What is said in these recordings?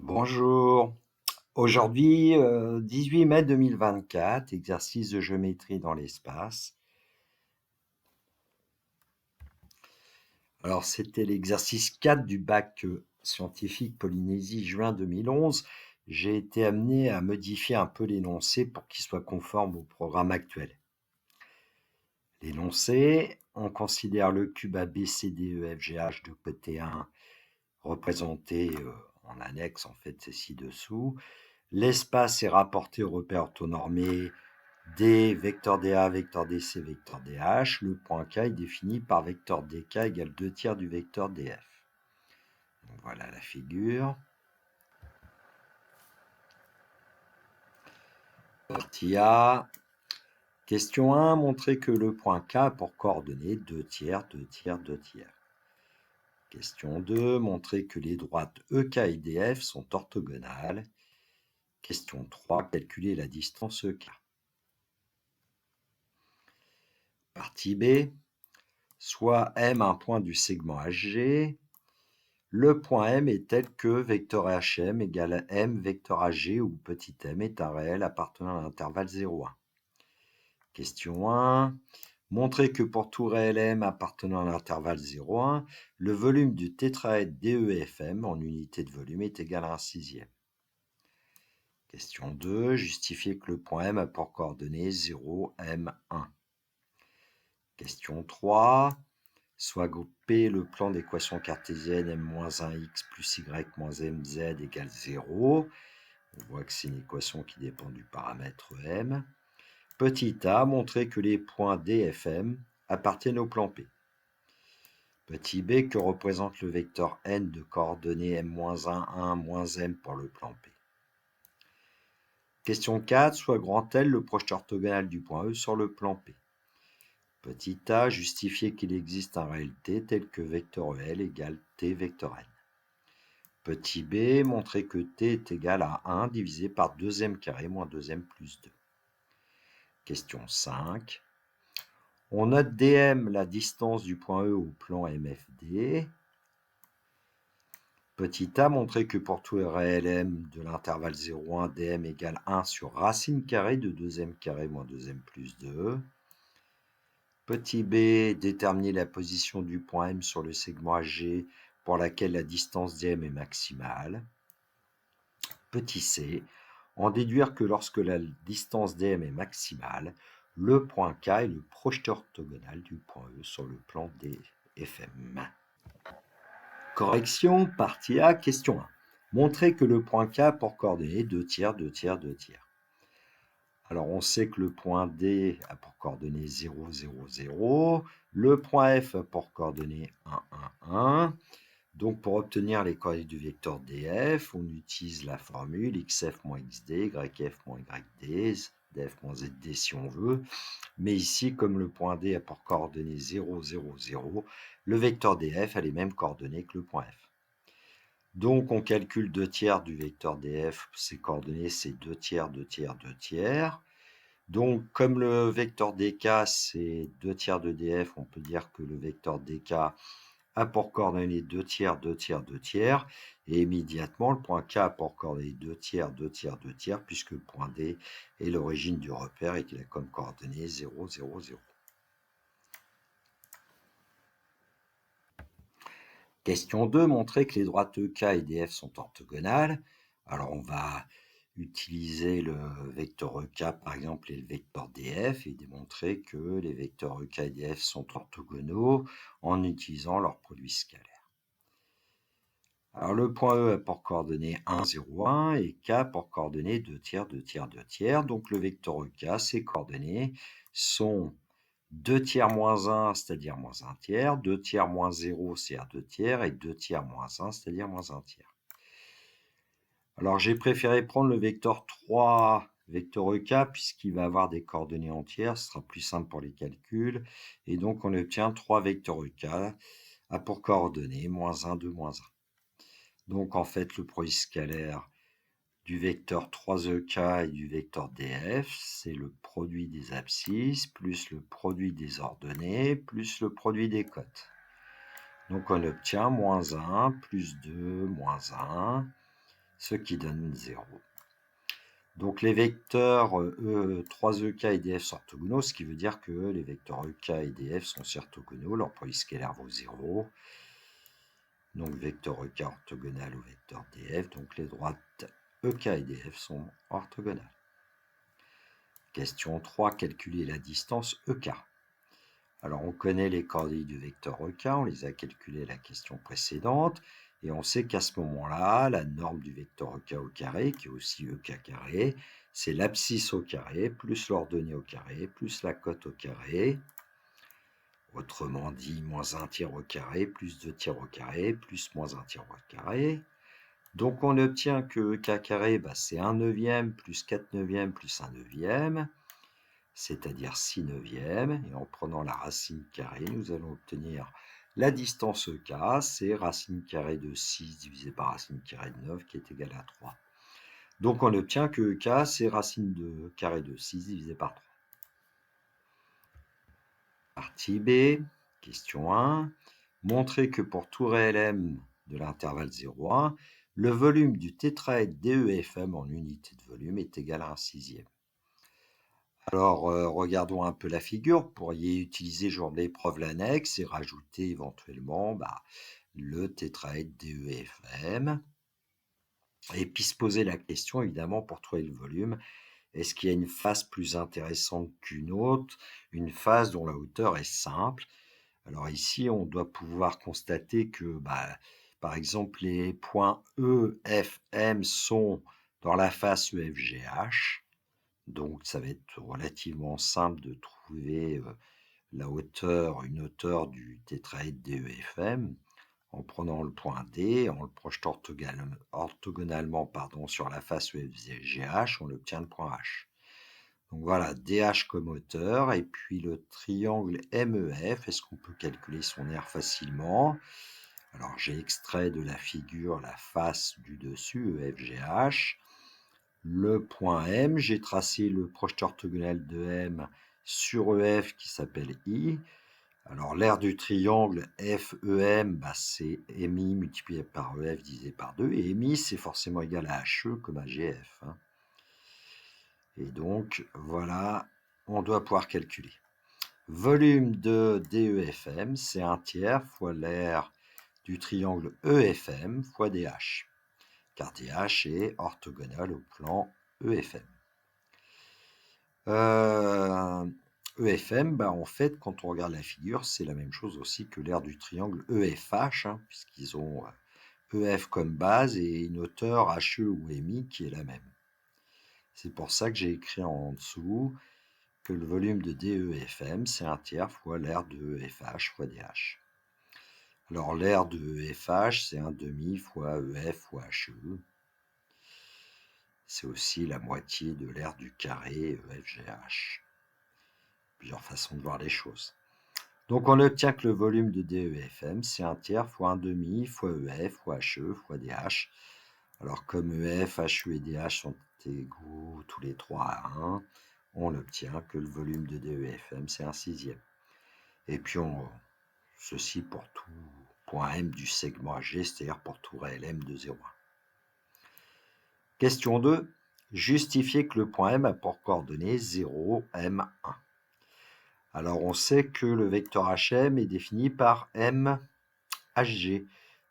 Bonjour. Aujourd'hui, 18 mai 2024, exercice de géométrie dans l'espace. Alors, c'était l'exercice 4 du bac scientifique Polynésie, juin 2011. J'ai été amené à modifier un peu l'énoncé pour qu'il soit conforme au programme actuel. L'énoncé, on considère le cube ABCDEFGH de côté 1 représenté en annexe, en fait, c'est ci-dessous. L'espace est rapporté au repère orthonormé D, vecteur dA, vecteur DC, vecteur DH. Le point K est défini par vecteur DK égale 2 tiers du vecteur DF. Donc voilà la figure. Partie A. Question 1. Montrer que le point K a pour coordonnées 2 tiers, 2 tiers, 2 tiers. Question 2. Montrer que les droites EK et DF sont orthogonales. Question 3. Calculer la distance EK. Partie B. Soit M un point du segment HG. Le point M est tel que vecteur HM égale M vecteur HG où petit m est un réel appartenant à l'intervalle 0,1. Question 1. Montrer que pour tout réel M appartenant à l'intervalle 0,1, le volume du tétraèdre DEFM en unité de volume est égal à 1/6. Question 2. Justifier que le point M a pour coordonnées 0, M1. Question 3. Soit grouper le plan d'équation cartésienne m-1x plus y-mz égale 0. On voit que c'est une équation qui dépend du paramètre m. Petit a, montrer que les points D, F, M appartiennent au plan P. Petit b, que représente le vecteur n de coordonnées m-1, 1, m pour le plan P. Question 4, soit grand L le projeté orthogonal du point E sur le plan P. Petit a, justifier qu'il existe un réel t tel que vecteur EL égale t vecteur n. Petit b, montrer que t est égal à 1 divisé par 2m carré moins 2m plus 2. Question 5. On note dm la distance du point E au plan MFD. Petit a, montrer que pour tout réel m de l'intervalle 0,1, dm égale 1 sur racine carrée de 2m carré moins 2m plus 2. Petit b, déterminer la position du point M sur le segment HG pour laquelle la distance dm est maximale. Petit c, en déduire que lorsque la distance dm est maximale, le point K est le projeté orthogonal du point E sur le plan DFM. Correction, partie A, question 1. Montrer que le point K a pour coordonnées 2 tiers, 2 tiers, 2 tiers. Alors, on sait que le point D a pour coordonnées 0, 0, 0. Le point F a pour coordonnées 1, 1, 1. Donc, pour obtenir les coordonnées du vecteur DF, on utilise la formule xf moins xd, yf moins yd, df moins zd si on veut. Mais ici, comme le point D a pour coordonnées 0, 0, 0, le vecteur df a les mêmes coordonnées que le point F. Donc, on calcule 2 tiers du vecteur df. Ses coordonnées, c'est 2 tiers, 2 tiers, 2 tiers. Donc, comme le vecteur dk, c'est 2 tiers de df, on peut dire que le vecteur dk a pour coordonnées 2 tiers, 2 tiers, 2 tiers. Et immédiatement, le point K a pour coordonnées 2 tiers, 2 tiers, 2 tiers, puisque le point D est l'origine du repère et qu'il a comme coordonnées 0, 0, 0. Question 2, montrer que les droites EK et DF sont orthogonales. Alors, on va utiliser le vecteur EK, par exemple, et le vecteur DF, et démontrer que les vecteurs EK et DF sont orthogonaux en utilisant leur produit scalaire. Alors, le point E a pour coordonnées 1, 0, 1, et K pour coordonnées 2 tiers, 2 tiers, 2 tiers. Donc, le vecteur EK, ses coordonnées sont 2 tiers moins 1, c'est-à-dire moins 1 tiers, 2 tiers moins 0, c'est-à-dire 2 tiers, et 2 tiers moins 1, c'est-à-dire moins 1 tiers. Alors, j'ai préféré prendre le vecteur 3, vecteur EK, puisqu'il va avoir des coordonnées entières, ce sera plus simple pour les calculs. Et donc, on obtient 3 vecteurs EK a pour coordonnées moins 1, 2, moins 1. Donc, en fait, le produit scalaire du vecteur 3EK et du vecteur DF, c'est le produit des abscisses plus le produit des ordonnées plus le produit des cotes. Donc on obtient moins 1 plus 2 moins 1, ce qui donne 0. Donc les vecteurs 3ek et df sont orthogonaux, ce qui veut dire que les vecteurs ek et df sont aussi orthogonaux, leur produit scalaire vaut 0. Donc vecteur ek orthogonal au vecteur df, donc les droites ek et df sont orthogonales. Question 3, calculer la distance ek. Alors on connaît les coordonnées du vecteur ek, on les a calculées à la question précédente, et on sait qu'à ce moment-là, la norme du vecteur ek au carré, qui est aussi ek carré, c'est l'abscisse au carré, plus l'ordonnée au carré, plus la cote au carré. Autrement dit, moins 1 tiers au carré, plus 2 tiers au carré, plus moins 1 tiers au carré. Donc on obtient que ek carré, c'est 1 neuvième, plus 4 neuvièmes, plus 1 neuvième, c'est-à-dire 6 neuvièmes. Et en prenant la racine carrée, nous allons obtenir la distance ek, c'est racine carrée de 6 divisé par racine carrée de 9, qui est égale à 3. Donc on obtient que ek, c'est racine de carré de 6 divisé par 3. Partie B, question 1. Montrer que pour tout réel m de l'intervalle 0,1, le volume du tétraèdre DEFM en unité de volume est égal à 1/6. Alors, regardons un peu la figure. Vous pourriez utiliser genre l'épreuve l'annexe et rajouter éventuellement le tétraèdre DEFM. Et puis se poser la question, évidemment, pour trouver le volume, est-ce qu'il y a une face plus intéressante qu'une autre, une face dont la hauteur est simple? Alors ici, on doit pouvoir constater que, par exemple, les points E, F, M sont dans la face EFGH. Donc, ça va être relativement simple de trouver une hauteur du tétraèdre DEFM en prenant le point D, en le projetant orthogonalement sur la face EFGH, on obtient le point H. Donc voilà, DH comme hauteur, et puis le triangle MEF, est-ce qu'on peut calculer son aire facilement? Alors j'ai extrait de la figure la face du dessus, EFGH. Le point M, j'ai tracé le projeté orthogonal de M sur EF qui s'appelle I. Alors l'aire du triangle FEM, c'est MI multiplié par EF divisé par 2, et MI c'est forcément égal à HE comme à GF. Et donc, voilà, on doit pouvoir calculer. Volume de DEFM, c'est 1 tiers fois l'aire du triangle EFM fois DH, car DH est orthogonal au plan EFM. EFM, en fait, quand on regarde la figure, c'est la même chose aussi que l'aire du triangle EFH, puisqu'ils ont EF comme base et une hauteur HE ou MI qui est la même. C'est pour ça que j'ai écrit en dessous que le volume de DEFM, c'est 1 tiers fois l'aire de EFH fois DH. Alors l'aire de EFH, c'est 1/2 fois EF fois HE. C'est aussi la moitié de l'aire du carré EFGH. Plusieurs façons de voir les choses. Donc on obtient que le volume de DEFM, c'est 1 tiers fois 1/2 fois EF fois HE fois DH. Alors comme EF, HE et DH sont égaux tous les trois à 1, on obtient que le volume de DEFM, c'est 1/6. Et puis ceci pour tout point M du segment AG, c'est-à-dire pour tout réel M de 0,1. Question 2. Justifier que le point M a pour coordonnées 0, M1. Alors on sait que le vecteur HM est défini par M HG.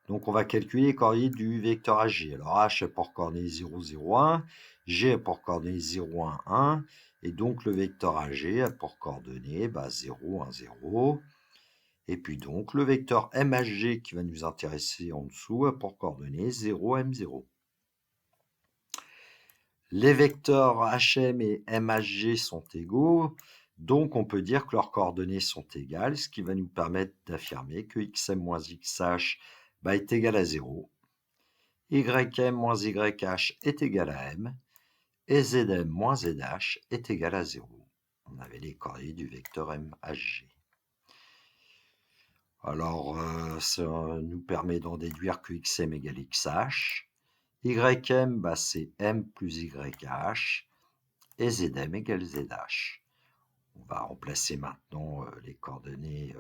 Donc on va calculer les coordonnées du vecteur HG. Alors H a pour coordonnées 0, 0, 1, G a pour coordonnées 0, 1, 1, et donc le vecteur HG a pour coordonnées 0, 1, 0. Et puis donc le vecteur MHG qui va nous intéresser en dessous a pour coordonnées 0, M0. Les vecteurs HM et MHG sont égaux, donc on peut dire que leurs coordonnées sont égales, ce qui va nous permettre d'affirmer que XM moins XH est égal à 0, YM moins YH est égal à M, et ZM moins ZH est égal à 0. On avait les coordonnées du vecteur MHG. Alors, ça nous permet d'en déduire que XM égale XH, YM, c'est M plus YH, et ZM égale ZH. On va remplacer maintenant les coordonnées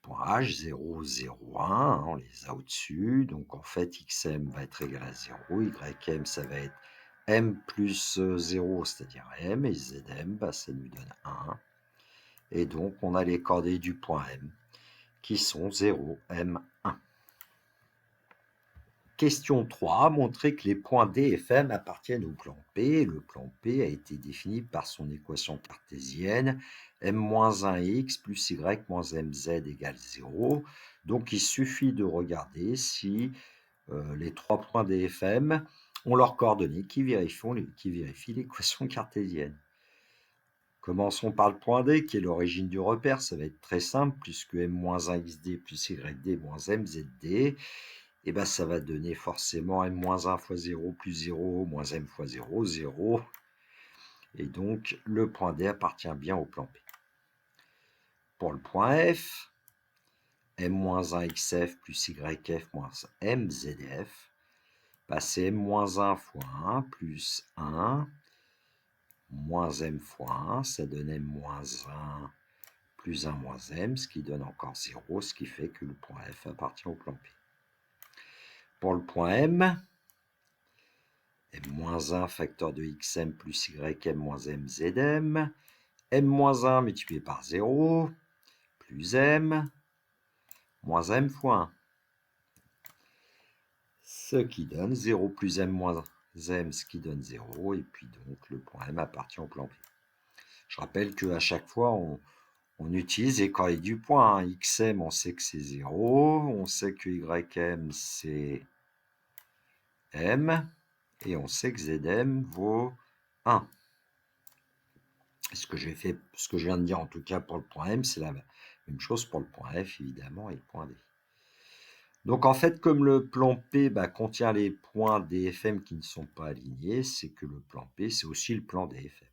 point H, 0, 0, 1, on les a au-dessus. Donc en fait, xm va être égal à 0, ym, ça va être m plus 0, c'est-à-dire m, et zm, ça nous donne 1. Et donc, on a les coordonnées du point M, qui sont 0, M, 1. Question 3, montrer que les points D et F, M appartiennent au plan P. Le plan P a été défini par son équation cartésienne m-1x plus y-mz égale 0. Donc, il suffit de regarder si les trois points D et F, M ont leurs coordonnées qui vérifient l'équation cartésienne. Commençons par le point D, qui est l'origine du repère. Ça va être très simple, puisque m-1xd plus yd moins mzd, et ben ça va donner forcément m-1 fois 0 plus 0 moins m fois 0, 0. Et donc, le point D appartient bien au plan P. Pour le point F, m-1xf plus yf moins mzdf, c'est m-1 fois 1 plus 1 moins m fois 1, ça donne m-1 plus 1 moins m, ce qui donne encore 0, ce qui fait que le point F appartient au plan P. Pour le point M, m-1 facteur de xm plus ym moins mzm, m-1 multiplié par 0, plus m, moins m fois 1. Ce qui donne 0 plus m moins m, ce qui donne 0, et puis donc le point M appartient au plan P. Je rappelle qu'à chaque fois, on utilise les coordonnées du point. Xm, on sait que c'est 0. On sait que ym, c'est m. Et on sait que zm vaut 1. Ce que je viens de dire, en tout cas, pour le point M, c'est la même chose pour le point F, évidemment, et le point D. Donc, en fait, comme le plan P contient les points DFM qui ne sont pas alignés, c'est que le plan P, c'est aussi le plan DFM.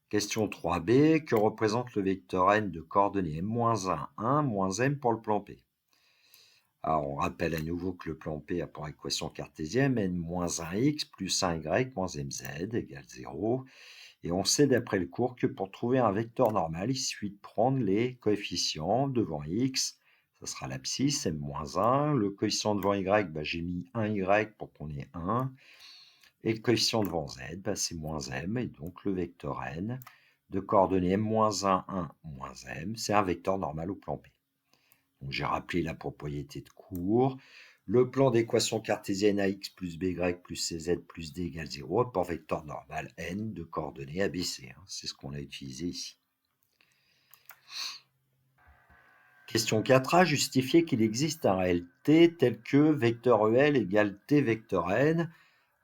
Question 3b, que représente le vecteur n de coordonnées m-1, 1, moins m pour le plan P? Alors, on rappelle à nouveau que le plan P a pour équation cartésienne n-1x plus 1y moins mz égale 0. Et on sait d'après le cours que pour trouver un vecteur normal, il suffit de prendre les coefficients devant x, ça sera l'abscisse, m-1. Le coefficient devant y, j'ai mis 1y pour qu'on ait 1. Et le coefficient devant z, c'est moins m, et donc le vecteur n de coordonnées m-1, 1, moins m, c'est un vecteur normal au plan P. Donc j'ai rappelé la propriété de cours. Le plan d'équation cartésienne ax plus by plus cz plus d égale 0 pour vecteur normal n de coordonnées ABC. C'est ce qu'on a utilisé ici. Question 4a, justifier qu'il existe un réel t tel que vecteur EL égale t vecteur n.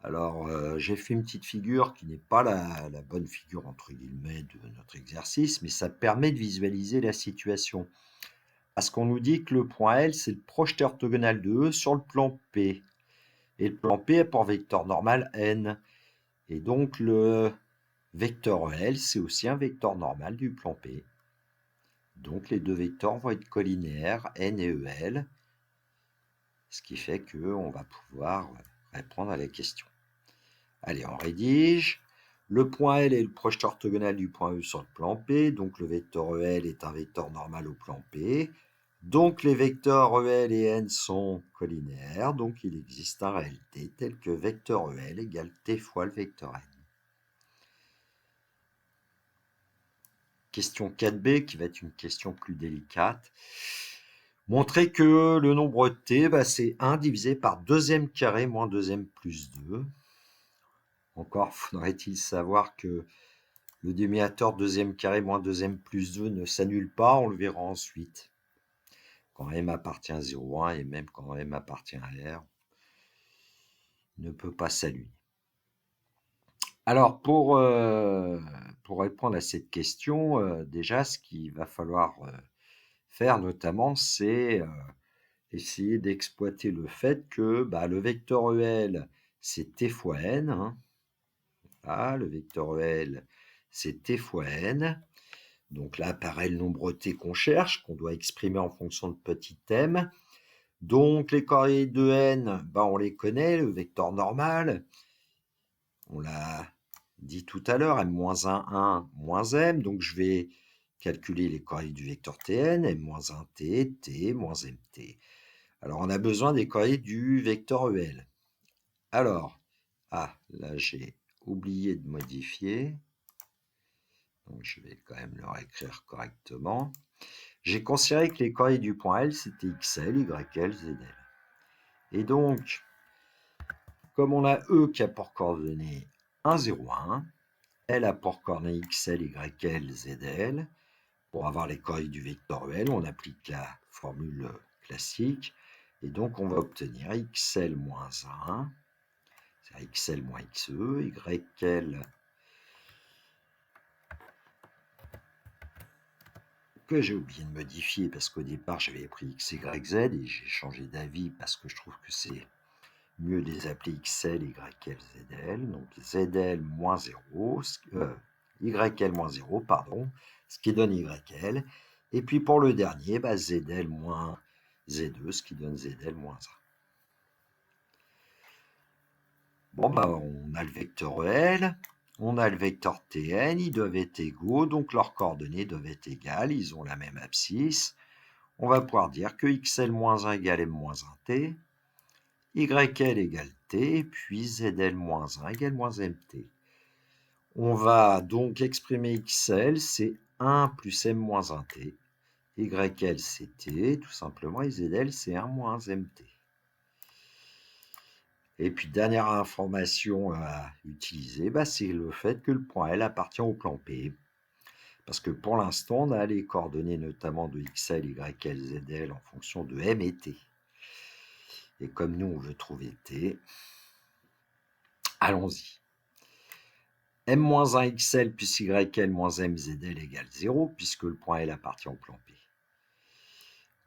Alors, j'ai fait une petite figure qui n'est pas la bonne figure, entre guillemets, de notre exercice, mais ça permet de visualiser la situation. Parce qu'on nous dit que le point L, c'est le projeté orthogonal de E sur le plan P. Et le plan P a pour vecteur normal n. Et donc, le vecteur EL, c'est aussi un vecteur normal du plan P. Donc, les deux vecteurs vont être collinéaires, n et EL, ce qui fait qu'on va pouvoir répondre à la question. Allez, on rédige. Le point L est le projeté orthogonal du point E sur le plan P, donc le vecteur EL est un vecteur normal au plan P. Donc les vecteurs EL et N sont collinéaires, donc il existe un réel T tel que vecteur EL égale T fois le vecteur N. Question 4b, qui va être une question plus délicate. Montrer que le nombre T, c'est 1 divisé par 2m carré moins 2m plus 2. Encore faudrait-il savoir que le dénominateur 2m carré moins 2m plus 2 ne s'annule pas, on le verra ensuite. Quand m appartient à 0,1 et même quand m appartient à R, ne peut pas s'annuler. Alors, pour répondre à cette question, déjà, ce qu'il va falloir faire notamment, c'est essayer d'exploiter le fait que le vecteur EL, c'est t fois n. Hein. Voilà, le vecteur EL, c'est t fois n. Donc là apparaît le nombre t qu'on cherche, qu'on doit exprimer en fonction de petit m. Donc les coordonnées de n, on les connaît, le vecteur normal. On l'a dit tout à l'heure, m-1, 1, moins m. Donc je vais calculer les coordonnées du vecteur Tn, m-1t, t, moins mt. Alors, on a besoin des coordonnées du vecteur EL. Alors, là, j'ai oublié de modifier. Donc, je vais quand même le réécrire correctement. J'ai considéré que les coordonnées du point L, c'était xl, yl, zl. Et donc, comme on a E qui a pour coordonnées 1, 0, 1, L a pour coordonnées xl, yl, zl. Pour avoir les coordonnées du vecteur EL, on applique la formule classique. Et donc, on va obtenir xl moins 1, c'est xl moins xe, yl que j'ai oublié de modifier parce qu'au départ, j'avais pris x, y, z et j'ai changé d'avis parce que je trouve que c'est mieux de les appeler xl, yl, zl. Donc, zl moins 0, yl moins 0, pardon, ce qui donne yl. Et puis, pour le dernier, zl moins z2, ce qui donne zl moins 1. Bon, on a le vecteur EL, on a le vecteur Tn, ils doivent être égaux, donc leurs coordonnées doivent être égales, ils ont la même abscisse. On va pouvoir dire que xl-1 égale m-1t, yl égale t, puis zl-1 égale moins mt. On va donc exprimer xl, c'est 1 plus m-1t, yl c'est t, tout simplement, et zl c'est 1 moins mt. Et puis, dernière information à utiliser, c'est le fait que le point L appartient au plan P. Parce que pour l'instant, on a les coordonnées notamment de xl, yl, zl en fonction de m et t. Et comme nous, on veut trouver t, allons-y. m-1 xl plus yl moins m zl égale 0, puisque le point L appartient au plan P.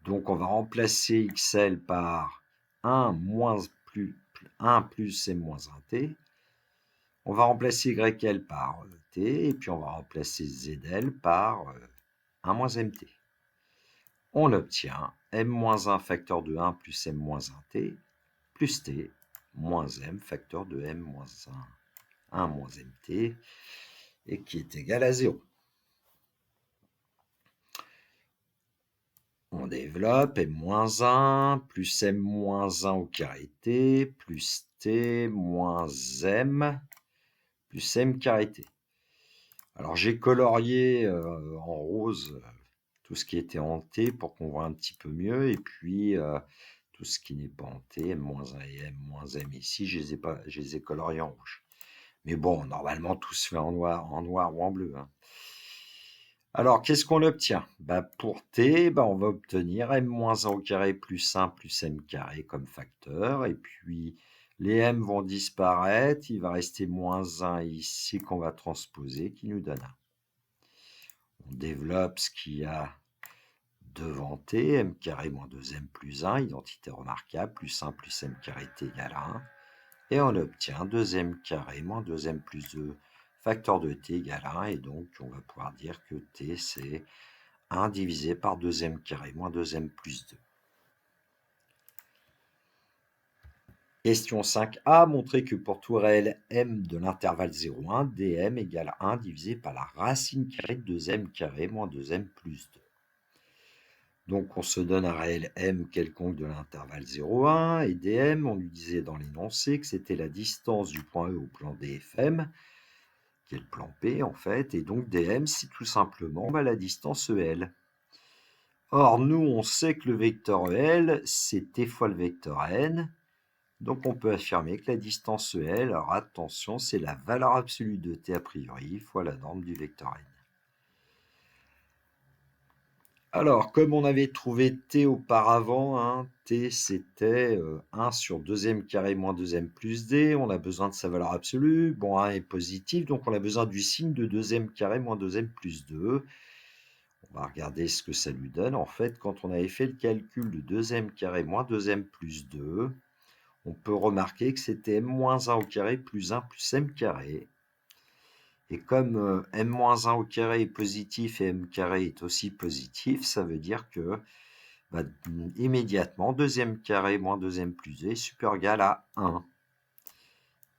Donc, on va remplacer xl par 1 plus m-1t. On va remplacer yl par t, et puis on va remplacer zl par 1 moins mt. On obtient m-1 facteur de 1 plus m-1t plus t moins m facteur de m-1, 1 moins mt, et qui est égal à 0. On développe m-1 plus m-1 au carré t plus t moins m plus m carré t. Alors, j'ai colorié en rose tout ce qui était en t pour qu'on voit un petit peu mieux. Et puis, tout ce qui n'est pas en t, m-1 et m-m ici, je les ai coloriés en rouge. Mais bon, normalement, tout se fait en noir ou en bleu. Hein. Alors, qu'est-ce qu'on obtient? Pour t, on va obtenir m-1 au carré plus 1 plus m carré comme facteur. Et puis, les m vont disparaître. Il va rester moins 1 ici qu'on va transposer, qui nous donne 1. On développe ce qu'il y a devant t, m carré moins 2m plus 1, identité remarquable, plus 1 plus m carré t égale 1. Et on obtient 2m carré moins 2m plus 2 facteur de t égale 1. Et donc, on va pouvoir dire que t, c'est 1 divisé par 2m carré moins 2m plus 2. Question 5a, montrer que pour tout réel m de l'intervalle 0,1, dm égale 1 divisé par la racine carrée de 2m carré moins 2m plus 2. Donc, on se donne un réel m quelconque de l'intervalle 0,1 et dm, on lui disait dans l'énoncé que c'était la distance du point E au plan DFM, qui est le plan P en fait, et donc dm, c'est tout simplement la distance EL. Or, nous, on sait que le vecteur EL, c'est t fois le vecteur n, donc on peut affirmer que la distance EL, alors attention, c'est la valeur absolue de t a priori fois la norme du vecteur n. Alors, comme on avait trouvé t auparavant, t c'était 1 sur 2m carré moins 2m plus d, on a besoin de sa valeur absolue, bon 1 est positif, donc on a besoin du signe de 2m carré moins 2m plus 2. On va regarder ce que ça lui donne. En fait, quand on avait fait le calcul de 2m carré moins 2m plus 2, on peut remarquer que c'était m moins 1 au carré plus 1 plus m carré. Et comme m-1 au carré est positif et m carré est aussi positif, ça veut dire que immédiatement, 2m carré moins 2m plus 2 est supérieur ou égal à 1.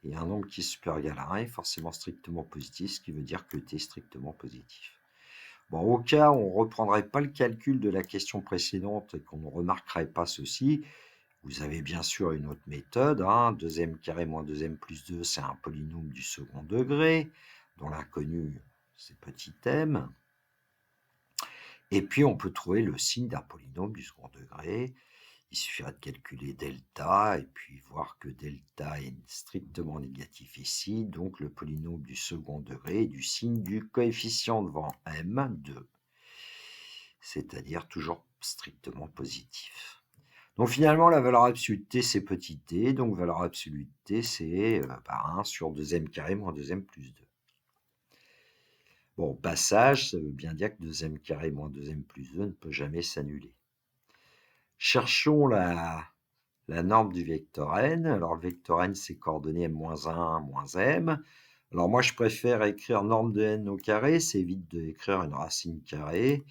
Et un nombre qui est supérieur ou égal à 1 est forcément strictement positif, ce qui veut dire que t est strictement positif. Bon, au cas où on ne reprendrait pas le calcul de la question précédente et qu'on ne remarquerait pas ceci, vous avez bien sûr une autre méthode, hein. 2m carré moins 2m plus 2, c'est un polynôme du second degré, dont l'inconnu, c'est petit m. Et puis, on peut trouver le signe d'un polynôme du second degré. Il suffira de calculer delta et puis voir que delta est strictement négatif ici. Donc, le polynôme du second degré est du signe du coefficient devant m, 2. C'est-à-dire toujours strictement positif. Donc, finalement, la valeur absolue de t, c'est petit t. Donc, valeur absolue de t, c'est 1 sur 2m carré moins 2m plus 2. Bon, passage, ça veut bien dire que 2m carré moins 2m plus 2 ne peut jamais s'annuler. Cherchons la norme du vecteur n. Alors, le vecteur n, c'est coordonnées m-1 moins m. Alors, moi, je préfère écrire norme de n au carré. C'est évite d'écrire une racine carrée.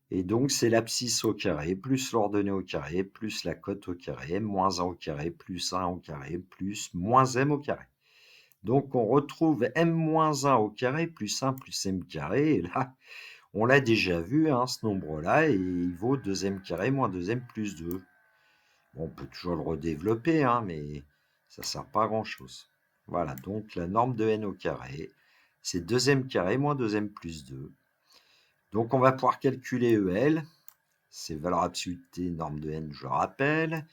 Et donc, c'est l'abscisse au carré, plus l'ordonnée au carré, plus la cote au carré, m-1 au carré, plus 1 au carré, plus moins m au carré. Donc, on retrouve m-1 au carré plus 1 plus m carré. Et là, on l'a déjà vu, hein, ce nombre-là, et il vaut 2m carré moins 2m plus 2. Bon, on peut toujours le redévelopper, hein, mais ça ne sert pas à grand-chose. Voilà, donc la norme de n au carré, c'est 2m carré moins 2m plus 2. Donc, on va pouvoir calculer EL. C'est valeur absolue de t, norme de n, je le rappelle.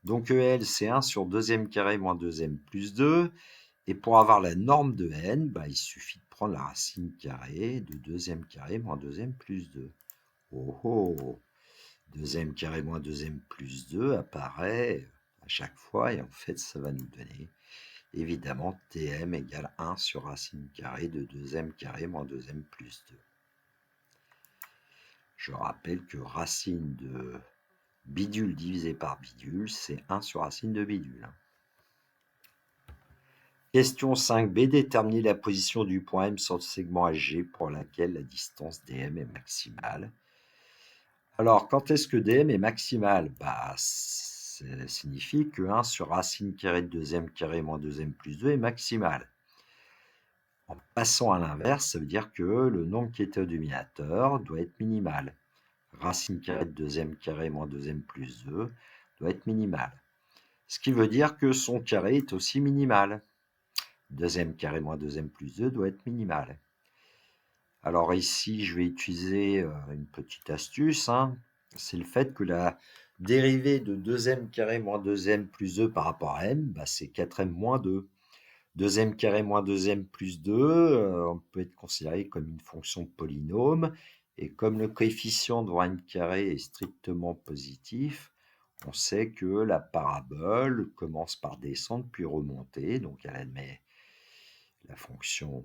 Donc, EL, c'est 1 sur 2m carré moins 2m plus 2. Et pour avoir la norme de n, il suffit de prendre la racine carrée de 2m carré moins 2m plus 2. Oh oh, 2m carré moins 2m plus 2 apparaît à chaque fois, et en fait, ça va nous donner, évidemment, tm égale 1 sur racine carrée de 2m carré moins 2m plus 2. Je rappelle que racine de bidule divisé par bidule, c'est 1 sur racine de bidule. Question 5b, déterminer la position du point M sur le segment AG pour laquelle la distance DM est maximale. Alors, quand est-ce que DM est maximal? Ça signifie que 1 sur racine carrée de 2m carré moins 2m plus 2 est maximal. En passant à l'inverse, ça veut dire que le nombre qui était au dominateur doit être minimal. Racine carrée de 2m carré moins 2m plus 2 doit être minimal. Ce qui veut dire que son carré est aussi minimal. 2m carré moins 2m plus 2 doit être minimal. Alors ici, je vais utiliser une petite astuce. C'est le fait que la dérivée de 2m carré moins 2m plus 2 par rapport à m, c'est 4m moins 2. 2m carré moins 2m plus 2, on peut être considéré comme une fonction polynôme. Et comme le coefficient devant m carré est strictement positif, on sait que la parabole commence par descendre puis remonter. Donc elle admet la fonction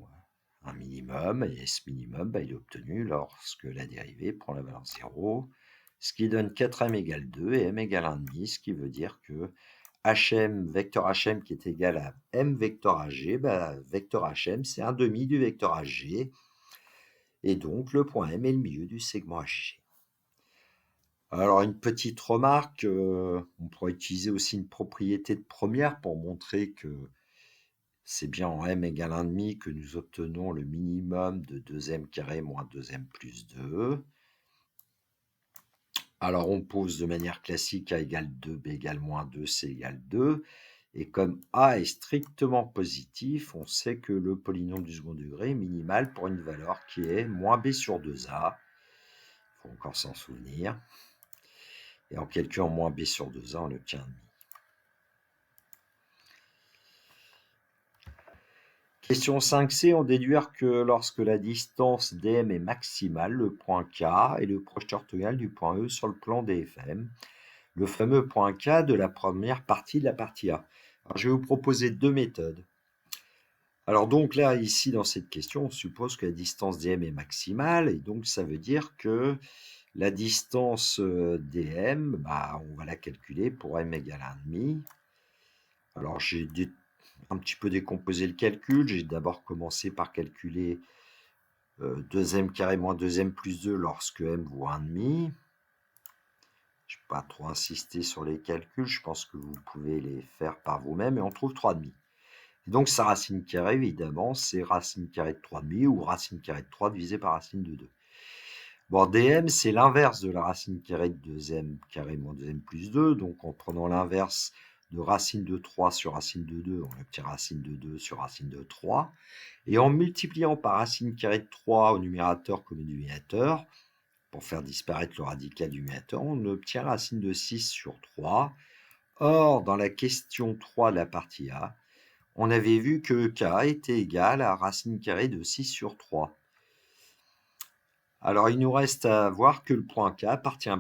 un minimum, et ce minimum, il est obtenu lorsque la dérivée prend la valeur 0, ce qui donne 4m égale 2 et m égale 1,5, ce qui veut dire que hm, vecteur hm qui est égal à m vecteur ag, vecteur hm, c'est 1,5 du vecteur ag, et donc le point M est le milieu du segment ag. Alors, une petite remarque, on pourrait utiliser aussi une propriété de première pour montrer que c'est bien en m égale 1,5 que nous obtenons le minimum de 2m carré moins 2m plus 2. Alors, on pose de manière classique a égale 2, b égale moins 2, c égale 2. Et comme a est strictement positif, on sait que le polynôme du second degré est minimal pour une valeur qui est moins b sur 2a. Il faut encore s'en souvenir. Et en calculant moins b sur 2a, on obtient 1,5. Question 5c, on déduit que lorsque la distance dm est maximale, le point K est le projeteur orthogonal du point E sur le plan DFM, le fameux point K de la première partie de la partie A. Alors, je vais vous proposer deux méthodes. Alors donc là, ici, dans cette question, on suppose que la distance dm est maximale, et donc ça veut dire que la distance dm, on va la calculer pour m égale 1,5. Alors, j'ai un petit peu décomposé le calcul. J'ai d'abord commencé par calculer 2m carré moins 2m plus 2 lorsque m vaut 1,5. Je ne vais pas trop insister sur les calculs. Je pense que vous pouvez les faire par vous-même, et on trouve 3,5. Et donc, sa racine carrée, évidemment, c'est racine carrée de 3,5 ou racine carrée de 3 divisé par racine de 2. Bon, dm, c'est l'inverse de la racine carrée de 2m carré moins 2m plus 2. Donc, en prenant l'inverse de racine de 3 sur racine de 2, on obtient racine de 2 sur racine de 3. Et en multipliant par racine carrée de 3 au numérateur comme au dénominateur, pour faire disparaître le radical du numérateur, on obtient racine de 6 sur 3. Or, dans la question 3 de la partie A, on avait vu que k était égal à racine carrée de 6 sur 3. Alors, il nous reste à voir que le point K appartient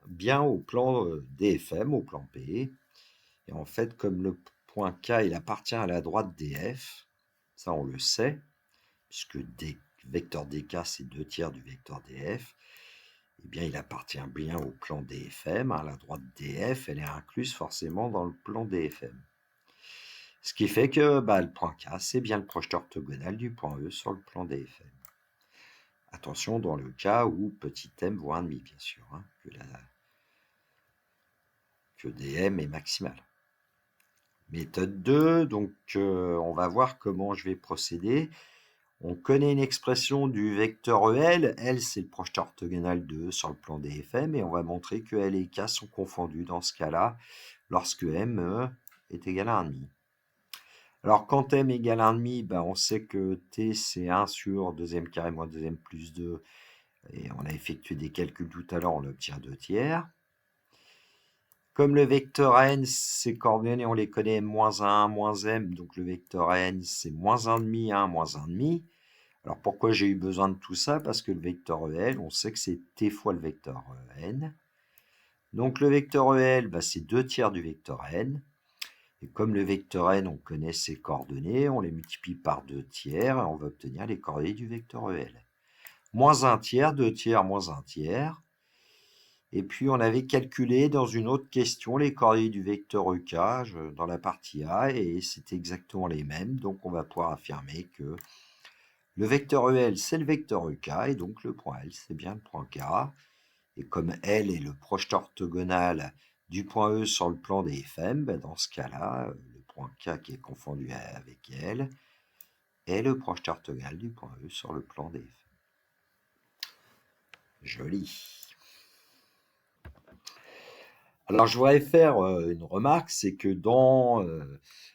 bien au plan DFM, au plan P. Et en fait, comme le point K, il appartient à la droite DF, ça on le sait, puisque vecteur DK, c'est 2 tiers du vecteur DF, eh bien, il appartient bien au plan DFM. La droite DF, elle est incluse forcément dans le plan DFM. Ce qui fait que le point K, c'est bien le projeteur orthogonal du point E sur le plan DFM. Attention dans le cas où petit m vaut 1,5, bien sûr, hein, que dm est maximal. Méthode 2, donc on va voir comment je vais procéder. On connaît une expression du vecteur EL. L, c'est le projeteur orthogonal de E sur le plan DFM, et on va montrer que L et K sont confondus dans ce cas-là, lorsque M est égal à 1,5. Alors, quand m égale 1,5, on sait que t, c'est 1 sur 2m carré moins 2m plus 2, et on a effectué des calculs tout à l'heure, on obtient 2 tiers. Comme le vecteur n, ses coordonnées, on les connaît, m-1, moins m, donc le vecteur n, c'est moins 1,5, 1, moins 1,5. Alors, pourquoi j'ai eu besoin de tout ça? Parce que le vecteur EL, on sait que c'est t fois le vecteur n. Donc, le vecteur EL, c'est 2 tiers du vecteur n. Et comme le vecteur n, on connaît ses coordonnées, on les multiplie par 2 tiers, et on va obtenir les coordonnées du vecteur EL. Moins 1 tiers, 2 tiers, moins 1 tiers. Et puis, on avait calculé dans une autre question les coordonnées du vecteur EK dans la partie A, et c'est exactement les mêmes. Donc, on va pouvoir affirmer que le vecteur EL, c'est le vecteur EK, et donc le point L, c'est bien le point K. Et comme L est le projeteur orthogonal du point E sur le plan des FM, dans ce cas-là, le point K qui est confondu avec L est le projeteur orthogonal du point E sur le plan des FM. Joli. Alors, je voudrais faire une remarque, c'est que dans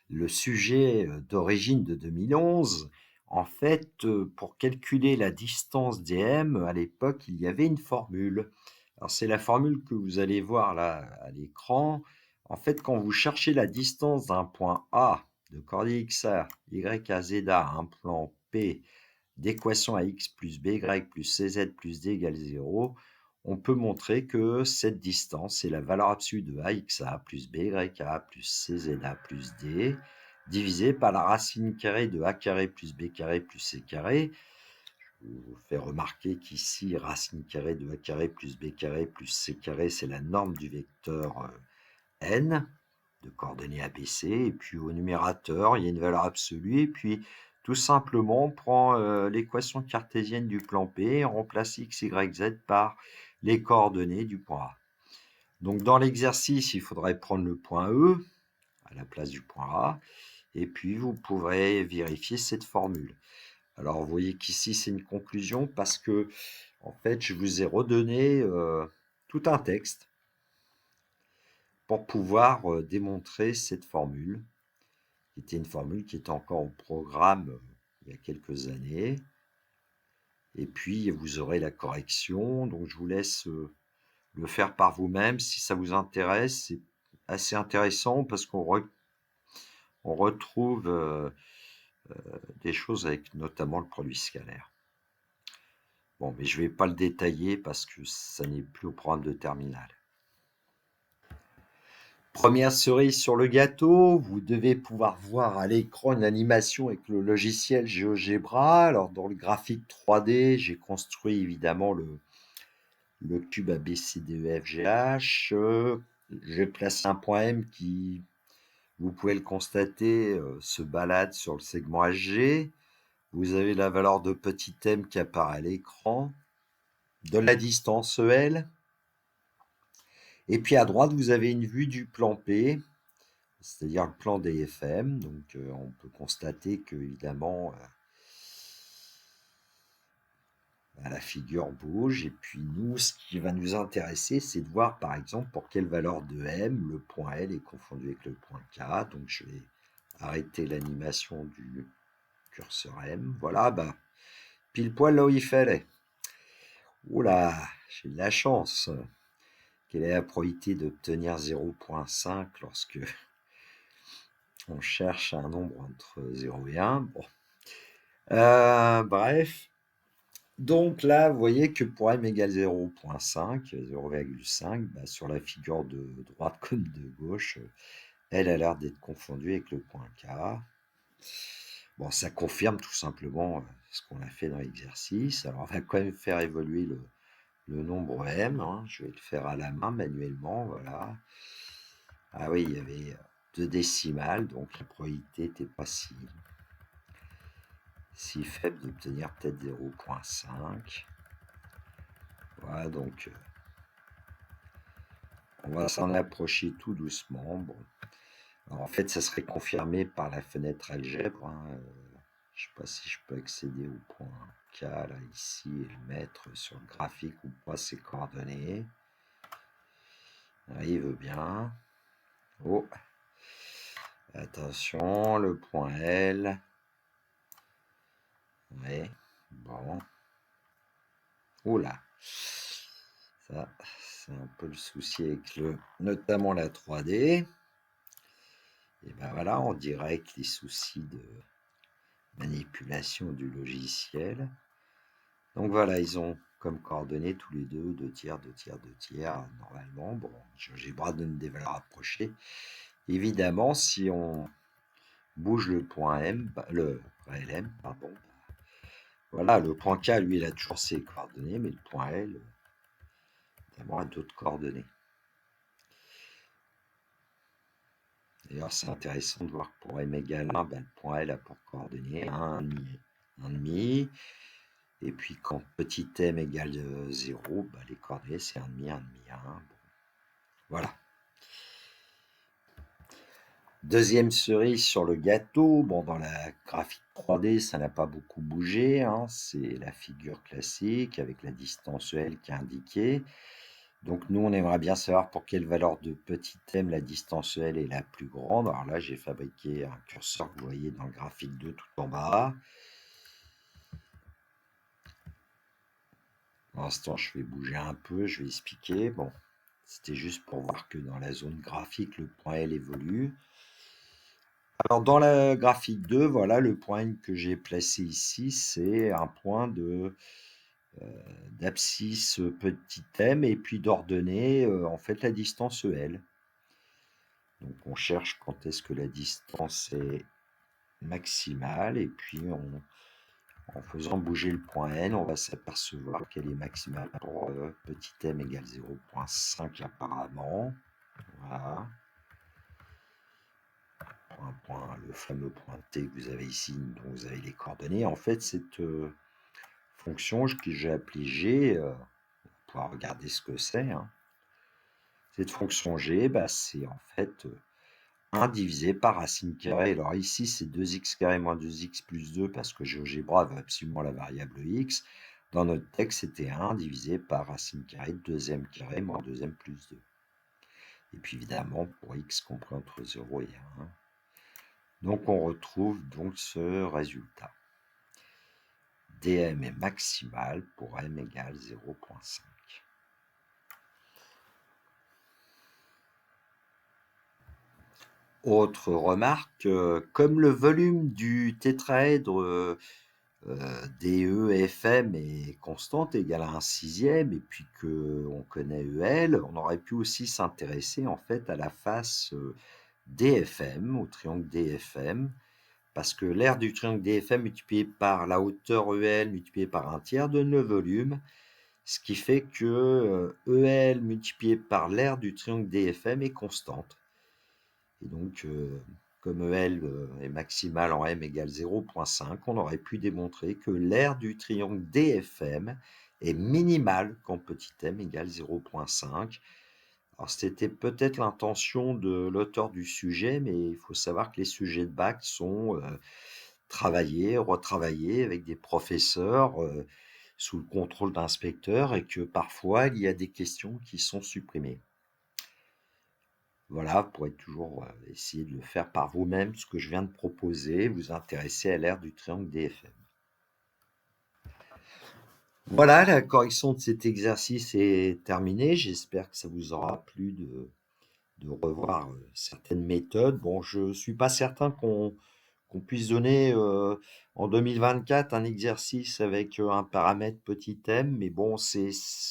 le sujet d'origine de 2011, en fait, pour calculer la distance dm, à l'époque, il y avait une formule. Alors, c'est la formule que vous allez voir là à l'écran. En fait, quand vous cherchez la distance d'un point A de coordonnées XR, Y à Z à un plan P d'équation à X plus BY plus CZ plus D égale 0, on peut montrer que cette distance, c'est la valeur absolue de AXA plus BYA plus CZA plus D, divisé par la racine carrée de A carré plus B carré plus C carré. Je vous fais remarquer qu'ici, racine carrée de A carré plus B carré plus C carré, c'est la norme du vecteur N, de coordonnées ABC, et puis au numérateur, il y a une valeur absolue, et puis tout simplement, on prend l'équation cartésienne du plan P et on remplace x, y, z par les coordonnées du point A. Donc, dans l'exercice, il faudrait prendre le point E à la place du point A, et puis vous pourrez vérifier cette formule. Alors, vous voyez qu'ici, c'est une conclusion parce que, en fait, je vous ai redonné tout un texte pour pouvoir démontrer cette formule, qui était une formule qui était encore au programme il y a quelques années. Et puis, vous aurez la correction. Donc, je vous laisse le faire par vous-même. Si ça vous intéresse, c'est assez intéressant parce qu'on retrouve des choses avec notamment le produit scalaire. Bon, mais je ne vais pas le détailler parce que ça n'est plus au programme de terminale. Première cerise sur le gâteau, vous devez pouvoir voir à l'écran une animation avec le logiciel GeoGebra. Alors, dans le graphique 3D, j'ai construit évidemment le cube ABCDEFGH. J'ai placé un point M qui, vous pouvez le constater, se balade sur le segment HG. Vous avez la valeur de petit m qui apparaît à l'écran, de la distance EL. Et puis à droite, vous avez une vue du plan P, c'est-à-dire le plan DFM. Donc on peut constater que, évidemment, La figure bouge, et puis nous, ce qui va nous intéresser, c'est de voir par exemple pour quelle valeur de M le point L est confondu avec le point K. Donc je vais arrêter l'animation du curseur M. Voilà, pile poil là où il fallait. Oula, j'ai de la chance. Quelle est la probabilité d'obtenir 0,5 lorsque on cherche un nombre entre 0 et 1? Bon. Bref. Donc là, vous voyez que pour m égale 0,5, 0,5, sur la figure de droite comme de gauche, elle a l'air d'être confondue avec le point K. Bon, ça confirme tout simplement ce qu'on a fait dans l'exercice. Alors, on va quand même faire évoluer le nombre m. Je vais le faire à la main manuellement, voilà. Ah oui, il y avait 2 décimales, donc la probabilité n'était pas si faible d'obtenir peut-être 0,5. Voilà, donc on va s'en approcher tout doucement. Bon. Alors, en fait, ça serait confirmé par la fenêtre algèbre. Je ne sais pas si je peux accéder au point K, là, ici, et le mettre sur le graphique ou pas, ces coordonnées. Il veut bien. Oh, attention, le point L. Oui, bon. Oh là, ça, c'est un peu le souci avec notamment la 3D. Et ben voilà, on dirait que les soucis de manipulation du logiciel. Donc voilà, ils ont comme coordonnées tous les deux 2 tiers, 2 tiers, 2 tiers. Normalement, bon, GeoGebra donne des valeurs approchées. Évidemment, si on bouge le point M, le LM, pardon, voilà, le point K, lui, il a toujours ses coordonnées, mais le point L, évidemment, a d'autres coordonnées. D'ailleurs, c'est intéressant de voir que pour m égale 1, le point L a pour coordonnées 1, 1,5. Et puis quand petit m égale 0, les coordonnées c'est 1,5, 1,5, 1. Bon. Voilà. Deuxième cerise sur le gâteau. Bon, dans la graphique 3D, ça n'a pas beaucoup bougé. C'est la figure classique avec la distance L qui est indiquée. Donc nous, on aimerait bien savoir pour quelle valeur de petit m la distance L est la plus grande. Alors là, j'ai fabriqué un curseur que vous voyez dans le graphique 2 tout en bas. Pour l'instant, je vais bouger un peu, je vais expliquer. Bon, c'était juste pour voir que dans la zone graphique, le point L évolue. Alors, dans la graphique 2, voilà, le point que j'ai placé ici, c'est un point d'abscisse petit m et puis d'ordonner en fait la distance L. Donc, on cherche quand est-ce que la distance est maximale et puis en faisant bouger le point N, on va s'apercevoir qu'elle est maximale pour petit m égale 0,5 apparemment. Voilà. Le fameux point T que vous avez ici, dont vous avez les coordonnées. En fait, cette fonction que j'ai appelée G, on va pouvoir regarder ce que c'est. Cette fonction G, c'est en fait 1 divisé par racine carrée. Alors ici, c'est 2x carré moins 2x plus 2 parce que GeoGebra veut absolument la variable x. Dans notre texte, c'était 1 divisé par racine carrée de 2m carré moins 2m plus 2. Et puis évidemment, pour x compris entre 0 et 1. Donc on retrouve donc ce résultat. dm est maximal pour m égale 0,5. Autre remarque, comme le volume du tétraèdre DEFM est constante, égale à 1/6, et puis qu'on connaît EL, on aurait pu aussi s'intéresser en fait à la face DFM, au triangle DFM, parce que l'aire du triangle DFM multiplié par la hauteur EL multiplié par un tiers donne le volume, ce qui fait que EL multiplié par l'aire du triangle DFM est constante. Et donc, comme EL est maximal en M égale 0,5, on aurait pu démontrer que l'aire du triangle DFM est minimale quand petit m égale 0,5. Alors, c'était peut-être l'intention de l'auteur du sujet, mais il faut savoir que les sujets de bac sont travaillés, retravaillés avec des professeurs sous le contrôle d'inspecteurs et que parfois il y a des questions qui sont supprimées. Voilà, vous pourrez toujours essayer de le faire par vous-même, ce que je viens de proposer, vous intéresser à l'ère du triangle DFM. Voilà, la correction de cet exercice est terminée. J'espère que ça vous aura plu de revoir certaines méthodes. Bon, je ne suis pas certain qu'on puisse donner en 2024 un exercice avec un paramètre petit m, mais bon,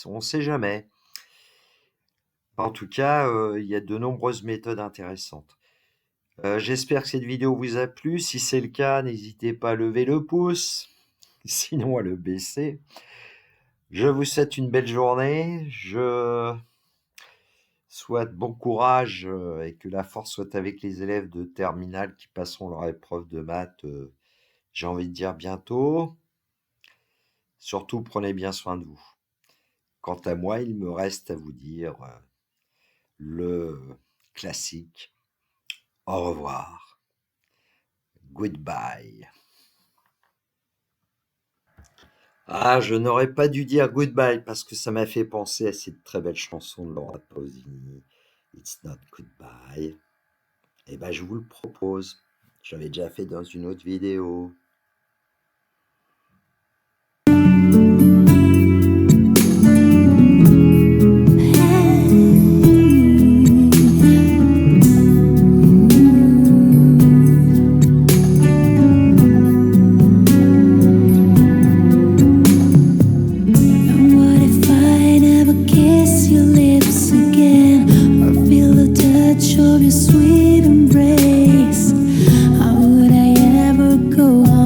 on ne sait jamais. En tout cas, il y a de nombreuses méthodes intéressantes. J'espère que cette vidéo vous a plu. Si c'est le cas, n'hésitez pas à lever le pouce, sinon à le baisser. Je vous souhaite une belle journée. Je souhaite bon courage et que la force soit avec les élèves de terminale qui passeront leur épreuve de maths, j'ai envie de dire bientôt. Surtout, prenez bien soin de vous. Quant à moi, il me reste à vous dire le classique. Au revoir. Goodbye. Ah, je n'aurais pas dû dire goodbye parce que ça m'a fait penser à cette très belle chanson de Laura Pausini. It's not goodbye. Eh ben, je vous le propose. J'avais déjà fait dans une autre vidéo. Of your sweet embrace, how would I ever go on?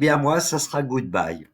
bien, moi, ça sera goodbye.